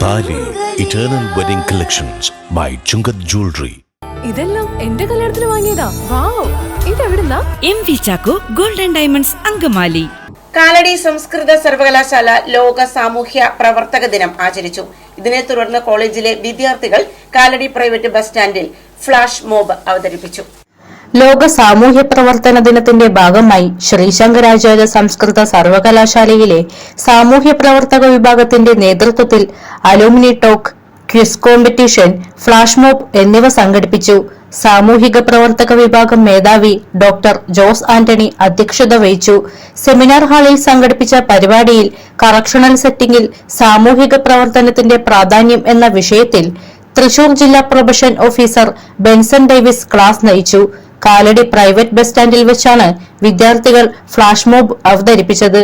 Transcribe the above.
താലി eternal wedding collections by Chungath jewellery. ഇതെല്ലാം എന്റെ കല്യാണത്തിന് വാങ്ങിയതാ. വാവ്, ഇതെവിടുന്നാ? MV Chacko golden diamonds Angamaly. Kalady സംസ്കൃത സർവകലാശാല ലോക സാമൂഹ്യ പ്രവർത്തക ദിനം ആചരിച്ചു. ഇതിനെ തുടർന്ന് കോളേജിലെ വിദ്യാർത്ഥികൾ കാലടി പ്രൈവറ്റ് ബസ് സ്റ്റാൻഡിൽ ഫ്ലാഷ് മോബ് അവതരിപ്പിച്ചു. ലോക സാമൂഹ്യ പ്രവർത്തന ദിനത്തിന്റെ ഭാഗമായി ശ്രീശങ്കരാചാര്യ സംസ്കൃത സർവകലാശാലയിലെ സാമൂഹ്യ പ്രവർത്തക വിഭാഗത്തിന്റെ നേതൃത്വത്തിൽ അലൂമിനി talk, quiz competition, flash mob എന്നിവ സംഘടിപ്പിച്ചു. സാമൂഹിക പ്രവർത്തക വിഭാഗം മേധാവി ഡോക്ടർ ജോസ് ആന്റണി അധ്യക്ഷത വഹിച്ചു. സെമിനാർ ഹാളിൽ സംഘടിപ്പിച്ച പരിപാടിയിൽ കറക്ഷണൽ സെറ്റിംഗിൽ സാമൂഹിക പ്രവർത്തനത്തിന്റെ പ്രാധാന്യം എന്ന വിഷയത്തിൽ തൃശൂർ ജില്ലാ പ്രൊബഷൻ ഓഫീസർ ബെൻസൺ ഡേവിസ് ക്ലാസ് നയിച്ചു. കാലടി പ്രൈവറ്റ് ബസ് സ്റ്റാൻഡിൽ വെച്ചാണ് വിദ്യാർത്ഥികൾ ഫ്ലാഷ് മോബ് അവതരിപ്പിച്ചത്.